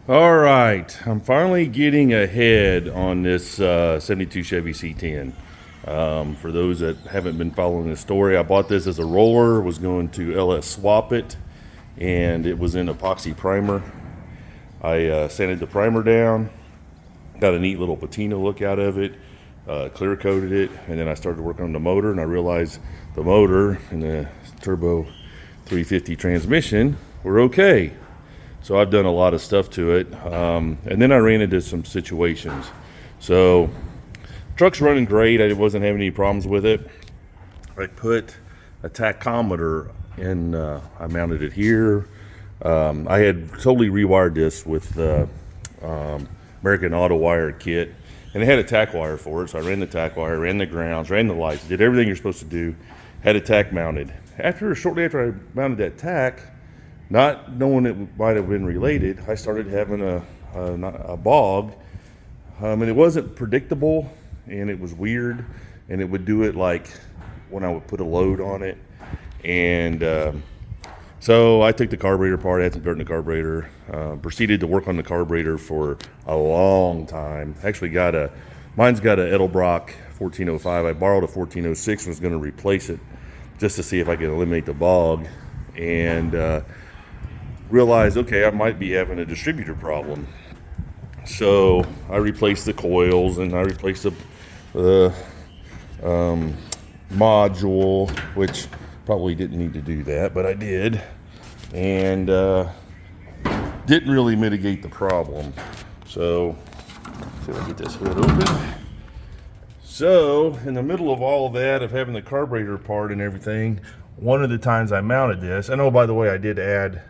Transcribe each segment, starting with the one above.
All right, I'm finally getting ahead on this 72 Chevy C10. For those that haven't been following this story, I bought this as a roller, was going to LS swap it, and it was in epoxy primer. I sanded the primer down, got a neat little patina look out of it, clear coated it, and then I started working on the motor, and I realized the motor and the turbo 350 transmission were okay. So I've done a lot of stuff to it, and then I ran into some situations. So truck's running great. I wasn't having any problems with it. I put a tachometer in. I mounted it here. I had totally rewired this with the American Auto Wire kit, and it had a tack wire for it. So I ran the tack wire, ran the grounds, ran the lights, did everything you're supposed to do. Had a tack mounted. Shortly after I mounted that tack, not knowing it might have been related, I started having a bog, and it wasn't predictable, and it was weird, and it would do it like when I would put a load on it, and so I took the carburetor apart, had some dirt in the carburetor, proceeded to work on the carburetor for a long time. Actually mine's got a Edelbrock 1405. I borrowed a 1406 and was going to replace it just to see if I could eliminate the bog, and realized, okay, I might be having a distributor problem. So I replaced the coils, and I replaced the module, which probably didn't need to do that, but I did, and didn't really mitigate the problem. So see if I get this hood open. So in the middle of all of that, of having the carburetor apart and everything, one of the times I mounted this, and oh, by the way, I did add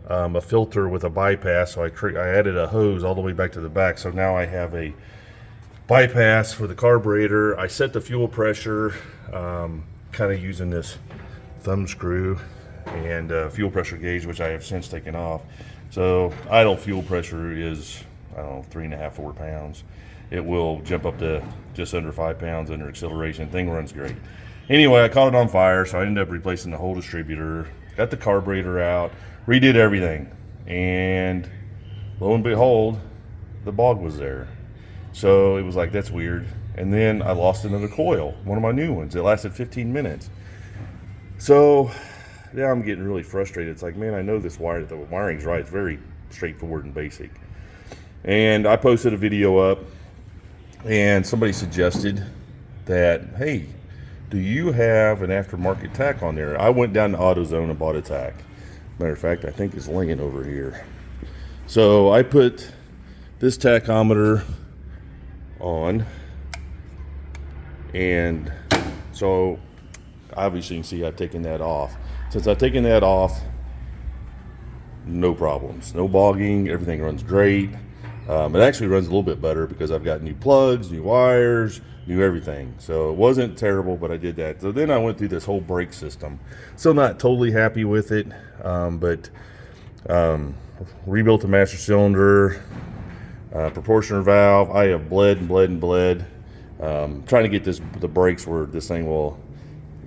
a filter with a bypass, so I added a hose all the way back to the back, so now I have a bypass for the carburetor. I set the fuel pressure, kind of using this thumb screw and fuel pressure gauge, which I have since taken off. So idle fuel pressure is, I don't know, 3.5, 4 pounds. It will jump up to just under 5 pounds under acceleration. Thing runs great. Anyway, I caught it on fire, so I ended up replacing the whole distributor, got the carburetor out, redid everything, and lo and behold, the bog was there. So it was like, that's weird. And then I lost another coil, one of my new ones. It lasted 15 minutes. So now I'm getting really frustrated. It's like, man, I know this wire, the wiring's right. It's very straightforward and basic. And I posted a video up, and somebody suggested that, hey, do you have an aftermarket tack on there? I went down to AutoZone and bought a tack. Matter of fact, I think it's laying over here. So I put this tachometer on, and so obviously you can see I've taken that off. Since I've taken that off, no problems, no bogging, everything runs great. It actually runs a little bit better because I've got new plugs, new wires, new everything. So it wasn't terrible, but I did that. So then I went through this whole brake system. Still not totally happy with it, but rebuilt the master cylinder, proportioner valve. I have bled and bled and bled, trying to get the brakes where this thing will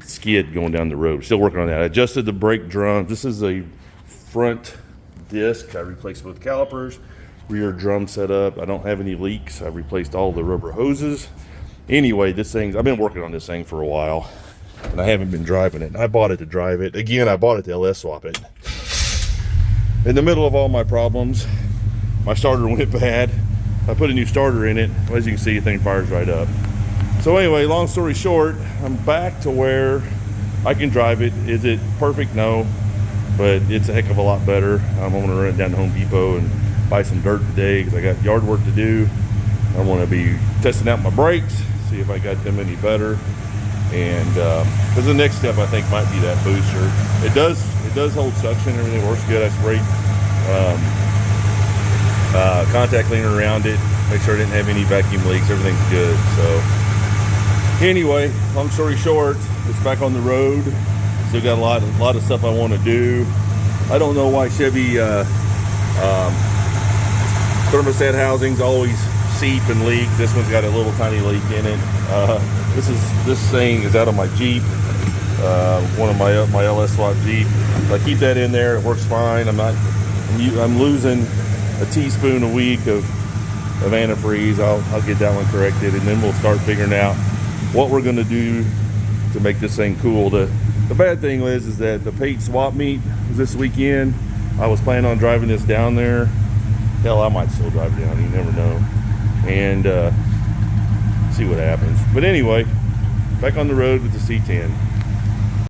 skid going down the road. Still working on that. I adjusted the brake drum. This is a front disc. I replaced both calipers. Rear drum set up. I don't have any leaks. I replaced all the rubber hoses. Anyway, I've been working on this thing for a while, and I haven't been driving it. I bought it to drive it. Again, I bought it to LS swap it. In the middle of all my problems, my starter went bad. I put a new starter in it. As you can see, the thing fires right up. So anyway, long story short, I'm back to where I can drive it. Is it perfect? No, but it's a heck of a lot better. I'm going to run it down to Home Depot and buy some dirt today because I got yard work to do. I want to be testing out my brakes, see if I got them any better, and because the next step I think might be that booster. It does hold suction. Everything works good. I sprayed contact cleaner around it, make sure I didn't have any vacuum leaks. Everything's good. So anyway, long story short, it's back on the road. Still got a lot of stuff I want to do. I don't know why Chevy thermostat housings always seep and leak. This one's got a little tiny leak in it. This thing is out of my Jeep, one of my LS swap Jeep. I keep that in there. It works fine. I'm losing a teaspoon a week of antifreeze. I'll get that one corrected, and then we'll start figuring out what we're going to do to make this thing cool. The bad thing is that the paint swap meet was this weekend. I was planning on driving this down there. Hell, I might still drive it down, you never know, and see what happens. But anyway, back on the road with the C10.